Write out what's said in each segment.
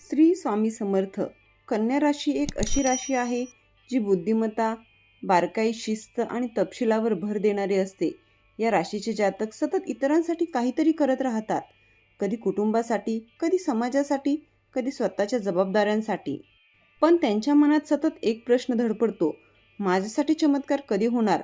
श्री स्वामी समर्थ. कन्या राशी एक अशी राशी आहे जी बुद्धिमत्ता, बारकाई, शिस्त आणि तपशिलावर भर देणारी असते. या राशीचे जातक सतत इतरांसाठी काहीतरी करत राहतात, कधी कुटुंबासाठी, कधी समाजासाठी, कधी स्वतःच्या जबाबदाऱ्यांसाठी. पण त्यांच्या मनात सतत एक प्रश्न धडपडतो, माझ्यासाठी चमत्कार कधी होणार?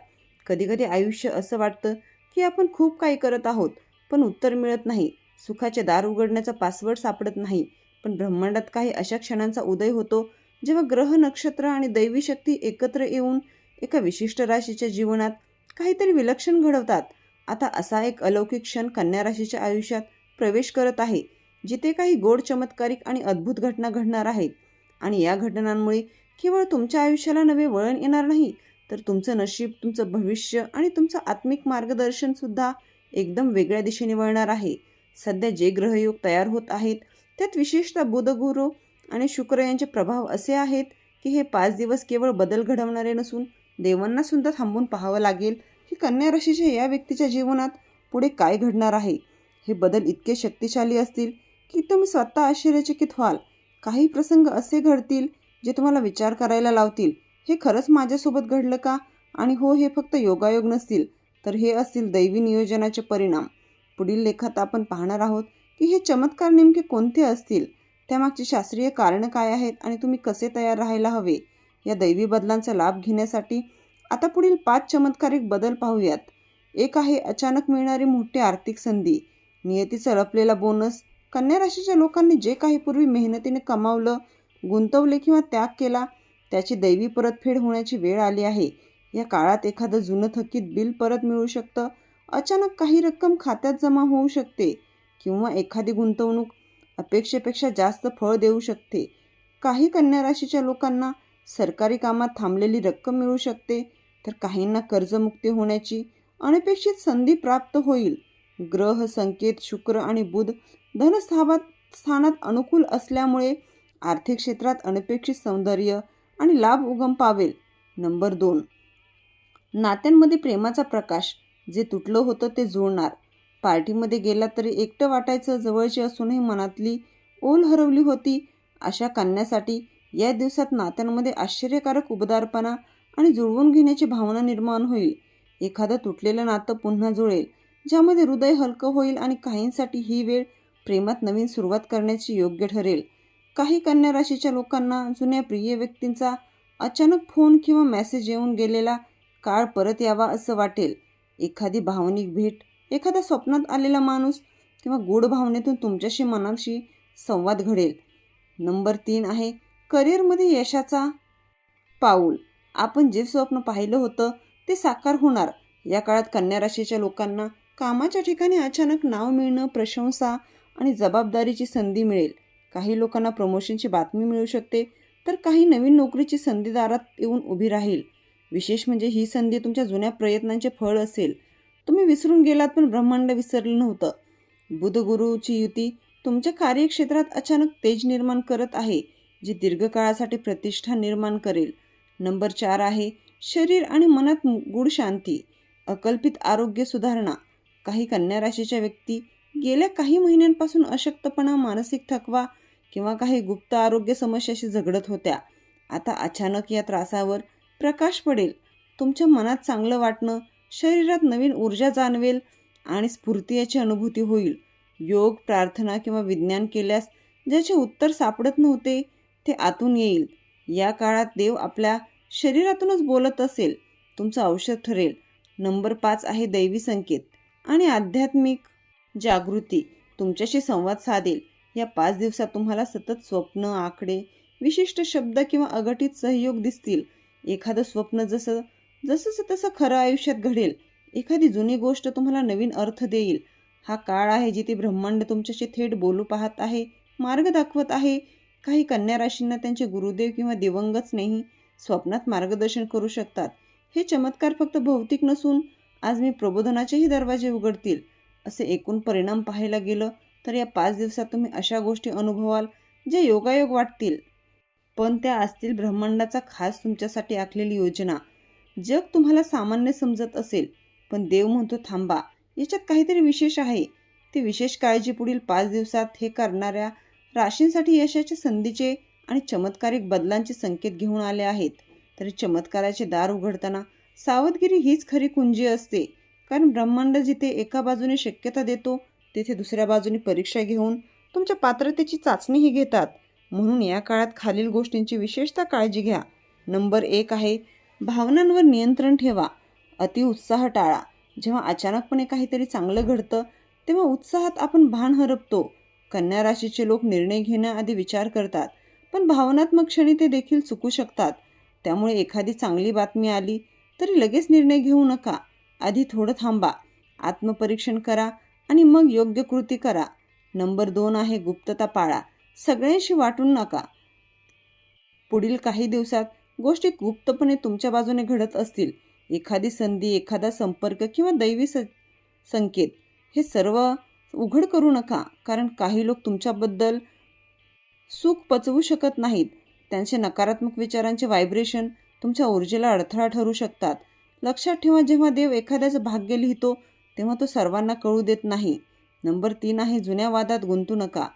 कधी कधी आयुष्य असं वाटतं की आपण खूप काही करत आहोत, पण उत्तर मिळत नाही. सुखाचे दार उघडण्याचा पासवर्ड सापडत नाही. पण ब्रह्मांडात काही अशा क्षणांचा उदय होतो जेव्हा ग्रह, नक्षत्र आणि दैवी शक्ती एकत्र येऊन एका विशिष्ट राशीच्या जीवनात काहीतरी विलक्षण घडवतात. आता असा एक अलौकिक क्षण कन्या राशीच्या आयुष्यात प्रवेश करत आहे, जिथे काही गोड, चमत्कारिक आणि अद्भुत घटना घडणार आहेत. आणि या घटनांमुळे केवळ तुमच्या आयुष्याला नवे वळण येणार नाही, तर तुमचं नशीब, तुमचं भविष्य आणि तुमचं आत्मिक मार्गदर्शन सुद्धा एकदम वेगळ्या दिशेने वळणार आहे. सध्या जे ग्रहयोग तयार होत आहेत त्यात विशेषतः बुध, गुरु आणि शुक्र यांचे प्रभाव असे आहेत की हे 5 दिवस केवळ बदल घडवणारे नसून देवांना सुद्धा थांबून पाहावं लागेल की कन्या राशीच्या या व्यक्तीच्या जीवनात पुढे काय घडणार आहे. हे बदल इतके शक्तिशाली असतील की तुम्ही स्वतः आश्चर्यचकित व्हाल. काही प्रसंग असे घडतील जे तुम्हाला विचार करायला लावतील, हे खरंच माझ्यासोबत घडलं का? आणि हो, हे फक्त योगायोग नसतील, तर हे असतील दैवी नियोजनाचे परिणाम. पुढील लेखात आपण पाहणार आहोत की हे चमत्कार नेमके कोणते असतील, त्यामागची शास्त्रीय कारणं काय आहेत आणि तुम्ही कसे तयार राहायला हवे. या दैवी बदलांचा लाभ घेण्यासाठी आता पुढील 5 चमत्कारिक बदल पाहूयात. एक आहे अचानक मिळणारी मोठी आर्थिक संधी. नियतीचा लपलेला बोनस. कन्या राशीच्या लोकांनी जे काही पूर्वी मेहनतीने कमावलं, गुंतवले किंवा त्याग केला, त्याची दैवी परतफेड होण्याची वेळ आली आहे. या काळात एखादं जुनं थकीत बिल परत मिळू शकतं, अचानक काही रक्कम खात्यात जमा होऊ शकते किंवा एखादी गुंतवणूक अपेक्षेपेक्षा जास्त फळ देऊ शकते. काही कन्या राशीच्या लोकांना सरकारी कामात थांबलेली रक्कम मिळू शकते, तर काहींना कर्जमुक्ती होण्याची अनपेक्षित संधी प्राप्त होईल. ग्रह संकेत शुक्र आणि बुध धनस्थानात अनुकूल असल्यामुळे आर्थिक क्षेत्रात अनपेक्षित सौंदर्य आणि लाभ उगम पावेल. नंबर 2, नात्यांमध्ये प्रेमाचा प्रकाश. जे तुटलं होतं ते जुळणार. पार्टीमध्ये गेला तरी एकटं वाटायचं, जवळची असूनही मनातली ओल हरवली होती, अशा कन्यासाठी या दिवसात नात्यांमध्ये आश्चर्यकारक उबदारपणा आणि जुळवून घेण्याची भावना निर्माण होईल. एखादं तुटलेलं नातं पुन्हा जुळेल, ज्यामध्ये हृदय हलकं होईल आणि काहींसाठी ही वेळ प्रेमात नवीन सुरुवात करण्याची योग्य ठरेल. काही कन्या राशीच्या लोकांना जुन्या प्रिय व्यक्तींचा अचानक फोन किंवा मेसेज येऊन गेलेला काळ परत यावा असं वाटेल. एखादी भावनिक भेट, एखादा स्वप्नात आलेला माणूस किंवा गूढ भावनेतून तुमच्याशी मनाशी संवाद घडेल. नंबर 3 आहे करिअरमध्ये यशाचा पाऊल. आपण जे स्वप्न पाहिलं होतं ते साकार होणार. या काळात कन्या राशीच्या लोकांना कामाच्या ठिकाणी अचानक नाव मिळणं, प्रशंसा आणि जबाबदारीची संधी मिळेल. काही लोकांना प्रमोशनची बातमी मिळू शकते, तर काही नवीन नोकरीची संधी दारात येऊन उभी राहील. विशेष म्हणजे ही संधी तुमच्या जुन्या प्रयत्नांचे फळ असेल. तुम्ही विसरून गेलात, पण ब्रह्मांड विसरलं नव्हतं. बुध गुरुची युती तुमच्या कार्यक्षेत्रात अचानक तेज निर्माण करत आहे, जी दीर्घकाळासाठी प्रतिष्ठा निर्माण करेल. नंबर 4 आहे शरीर आणि मनात गूढ शांती. अकल्पित आरोग्य सुधारणा. काही कन्या राशीच्या व्यक्ती गेल्या काही महिन्यांपासून अशक्तपणा, मानसिक थकवा किंवा काही गुप्त आरोग्य समस्याशी झगडत होत्या. आता अचानक या त्रासावर प्रकाश पडेल. तुमच्या मनात चांगलं वाटणं, शरीरात नवीन ऊर्जा जाणवेल आणि स्फूर्ती याची अनुभूती होईल. योग, प्रार्थना किंवा विज्ञान केल्यास ज्याचे उत्तर सापडत नव्हते ते आतून येईल. या काळात देव आपल्या शरीरातूनच बोलत असेल, तुमचं औषध ठरेल. नंबर 5 आहे दैवी संकेत आणि आध्यात्मिक जागृती तुमच्याशी संवाद साधेल. या 5 दिवसात तुम्हाला सतत स्वप्न, आकडे, विशिष्ट शब्द किंवा अघटित सहयोग दिसतील. एखादं स्वप्न जसं तसं खरं आयुष्यात घडेल. एखादी जुनी गोष्ट तुम्हाला नवीन अर्थ देईल. हा काळ आहे जिथे ब्रह्मांड तुमच्याशी थेट बोलू पाहत आहे, मार्ग दाखवत आहे. काही कन्या राशींना त्यांचे गुरुदेव किंवा दिवंगत स्नेही स्वप्नात मार्गदर्शन करू शकतात. हे चमत्कार फक्त भौतिक नसून आत्मिक प्रबोधनाचेही दरवाजे उघडतील. असे एकूण परिणाम पाहायला गेलं तर या 5 दिवसात तुम्ही अशा गोष्टी अनुभवाल जे योगायोग वाटतील, पण त्या असतील ब्रह्मांडाचा खास तुमच्यासाठी आखलेली योजना. जग तुम्हाला सामान्य समजत असेल, पण देव म्हणतो थांबा, याच्यात काहीतरी विशेष आहे. ती विशेष काळजी पुढील 5 दिवसात हे करणाऱ्या राशींसाठी यशाच्या संधीचे आणि चमत्कारिक बदलांचे संकेत घेऊन आले आहेत. तरी चमत्काराचे दार उघडताना सावधगिरी हीच खरी कुंजी असते. कारण ब्रह्मांड जिथे एका बाजूने शक्यता देतो, तिथे दुसऱ्या बाजूने परीक्षा घेऊन तुमच्या पात्रतेची चाचणीही घेतात. म्हणून या काळात खालील गोष्टींची विशेषतः काळजी घ्या. नंबर 1 आहे, भावनांवर नियंत्रण ठेवा. अतिउत्साह टाळा. जेव्हा अचानकपणे काहीतरी चांगलं घडतं तेव्हा उत्साहात आपण भान हरपतो. कन्या राशीचे लोक निर्णय घेण्याआधी विचार करतात, पण भावनात्मक क्षणी ते देखील चुकू शकतात. त्यामुळे एखादी चांगली बातमी आली तरी लगेच निर्णय घेऊ नका. आधी थोडं थांबा, आत्मपरीक्षण करा आणि मग योग्य कृती करा. नंबर 2 आहे, गुप्तता पाळा. सगळ्यांशी वाटून नका. पुढील काही दिवसात गोष्टी गुप्तपणे तुमच्या बाजूने घडत असतील. एखादी संधी, एखादा संपर्क किंवा दैवी संकेत हे सर्व उघड करू नका. कारण काही लोक तुमच्याबद्दल सुख पचवू शकत नाहीत. त्यांचे नकारात्मक विचारांचे व्हायब्रेशन तुमच्या ऊर्जेला अडथळा ठरू शकतात. लक्षात ठेवा, जेव्हा देव एखाद्याचं भाग्य लिहितो तेव्हा तो सर्वांना कळू देत नाही. नंबर 3 आहे, जुन्या वादात गुंतू नका.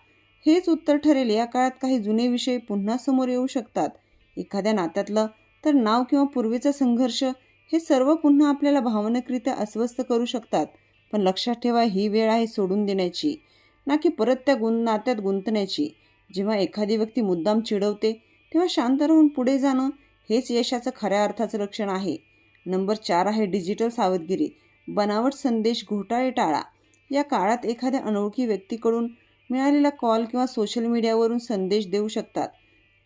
हेच उत्तर ठरेल. या काळात काही जुने विषय पुन्हा समोर येऊ शकतात. एखाद्या नात्यातलं तर नाव किंवा पूर्वीचा संघर्ष हे सर्व पुन्हा आपल्याला भावनिकरित्या अस्वस्थ करू शकतात. पण लक्षात ठेवा, ही वेळ आहे सोडून देण्याची, ना की परत त्या नात्यात गुंतण्याची. जेव्हा एखादी व्यक्ती मुद्दाम चिडवते तेव्हा शांत राहून पुढे जाणं हेच यशाचं खऱ्या अर्थाचं लक्षण आहे. नंबर 4 आहे, डिजिटल सावधगिरी. बनावट संदेश, घोटाळे टाळा. या काळात एखाद्या अनोळखी व्यक्तीकडून मिळालेला कॉल किंवा सोशल मीडियावरून संदेश देऊ शकतात.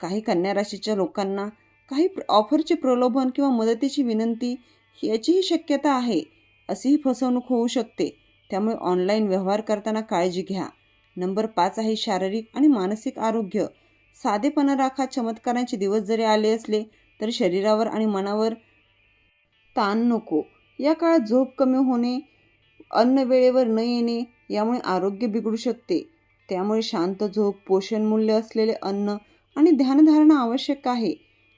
काही कन्या राशीच्या लोकांना काही ऑफरचे प्रलोभन किंवा मदतीची विनंती याचीही शक्यता आहे. अशीही फसवणूक होऊ शकते. त्यामुळे ऑनलाईन व्यवहार करताना काळजी घ्या. नंबर 5 आहे, शारीरिक आणि मानसिक आरोग्य. साधेपणा राखा. चमत्कारांचे दिवस जरी आले असले तरी शरीरावर आणि मनावर ताण नको. या काळात झोप कमी होणे, अन्न वेळेवर न येणे यामुळे आरोग्य बिघडू शकते. त्यामुळे शांत झोप, पोषण मूल्य असलेले अन्न आणि ध्यानधारणा आवश्यक आहे.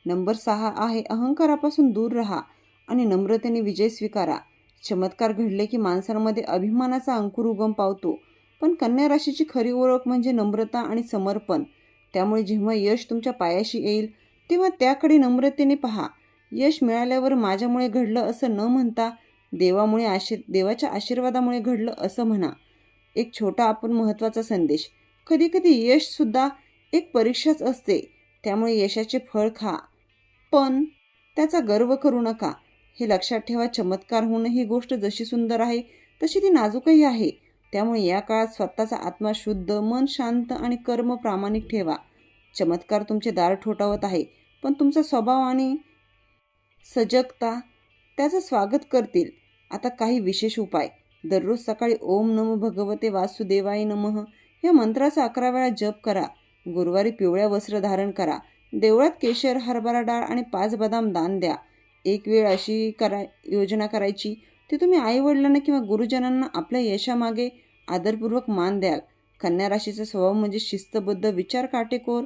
नंबर 6 आहे, अहंकारापासून दूर राहा आणि नम्रतेने विजय स्वीकारा. चमत्कार घडले की माणसांमध्ये अभिमानाचा अंकुर उगम पावतो. पण कन्या राशीची खरी ओळख म्हणजे नम्रता आणि समर्पण. त्यामुळे जेव्हा यश तुमच्या पायाशी येईल तेव्हा त्याकडे नम्रतेने पहा. यश मिळाल्यावर माझ्यामुळे घडलं असं न म्हणता देवाच्या आशीर्वादामुळे घडलं असं म्हणा. एक छोटा आपण महत्त्वाचा संदेश. कधीकधी यशसुद्धा एक परीक्षाच असते. त्यामुळे यशाचे फळ खा, पण त्याचा गर्व करू नका. हे लक्षात ठेवा, चमत्कार होणं ही गोष्ट जशी सुंदर आहे तशी ती नाजूकही आहे. त्यामुळे या काळात स्वतःचा आत्मा शुद्ध, मन शांत आणि कर्म प्रामाणिक ठेवा. चमत्कार तुमचे दार ठोठावत आहे, पण तुमचा स्वभाव आणि सजगता त्याचं स्वागत करतील. आता काही विशेष उपाय. दररोज सकाळी ओम नमो भगवते वासुदेवाय नमः या मंत्राचा 11 वेळा जप करा. गुरुवारी पिवळ्या वस्त्र धारण करा. देवळात केशर, हरभरा डाळ आणि 5 बदाम दान द्या. एक वेळ अशी योजना करायची ती तुम्ही आईवडिलांना किंवा गुरुजनांना आपल्या यशामागे आदरपूर्वक मान द्याल. कन्या राशीचा स्वभाव म्हणजे शिस्तबद्ध, विचार काटेकोर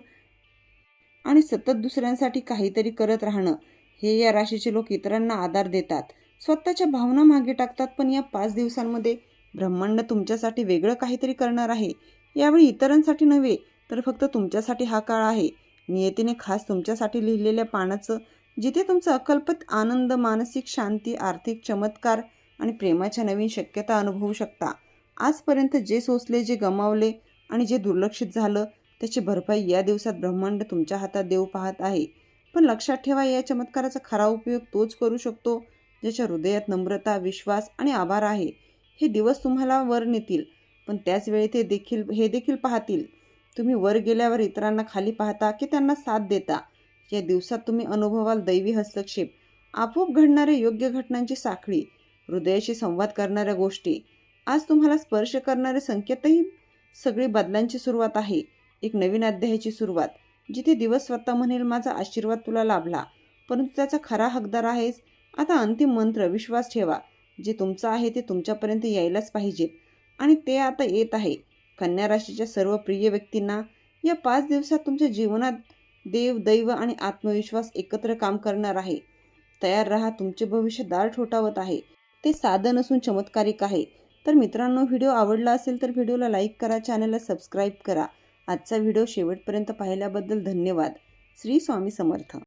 आणि सतत दुसऱ्यांसाठी काहीतरी करत राहणं. हे या राशीचे लोक इतरांना आधार देतात, स्वतःच्या भावना मागे टाकतात. पण या 5 दिवसांमध्ये ब्रह्मांड तुमच्यासाठी वेगळं काहीतरी करणार आहे. यावेळी इतरांसाठी नव्हे तर फक्त तुमच्यासाठी हा काळ आहे. नियतीने खास तुमच्यासाठी लिहिलेल्या पानाचं, जिथे तुमचा अकल्पित आनंद, मानसिक शांती, आर्थिक चमत्कार आणि प्रेमाच्या नवीन शक्यता अनुभवू शकता. आजपर्यंत जे सोसले, जे गमावले आणि जे दुर्लक्षित झालं त्याची भरपाई या दिवसात ब्रह्मांड तुमच्या हातात देऊ पाहत आहे. पण लक्षात ठेवा, या चमत्काराचा खरा उपयोग तोच करू शकतो ज्याच्या हृदयात नम्रता, विश्वास आणि आभार आहे. हे दिवस तुम्हाला वर नेतील, पण त्याच वेळी हे देखील पाहतील. तुम्ही वर गेल्यावर इतरांना खाली पाहता की त्यांना साथ देता. या दिवसात तुम्ही अनुभवाल दैवी हस्तक्षेप, आपोआप घडणाऱ्या योग्य घटनांची साखळी, हृदयाशी संवाद करणाऱ्या गोष्टी, आज तुम्हाला स्पर्श करणारे संकेतही. सगळी बदलांची सुरुवात आहे, एक नवीन अध्यायाची सुरुवात, जिथे दिवस स्वतः म्हणेल माझा आशीर्वाद तुला लाभला, परंतु त्याचा खरा हकदार आहेस. आता अंतिम मंत्र, विश्वास ठेवा. जे तुमचं आहे ते तुमच्यापर्यंत यायलाच पाहिजेत आणि ते आता येत आहे. कन्या राशीच्या सर्व प्रिय व्यक्तींना या 5 दिवसात तुमच्या जीवनात देव, दैव आणि आत्मविश्वास एकत्र काम करणार आहे. तयार राहा, तुमचे भविष्य दार ठोठावत आहे. ते साधं नसून चमत्कारिक आहे. तर मित्रांनो, व्हिडिओ आवडला असेल तर व्हिडिओला लाईक करा, चॅनलला सबस्क्राईब करा आजचा व्हिडिओ शेवटपर्यंत पाहिल्याबद्दल धन्यवाद. श्री स्वामी समर्थ.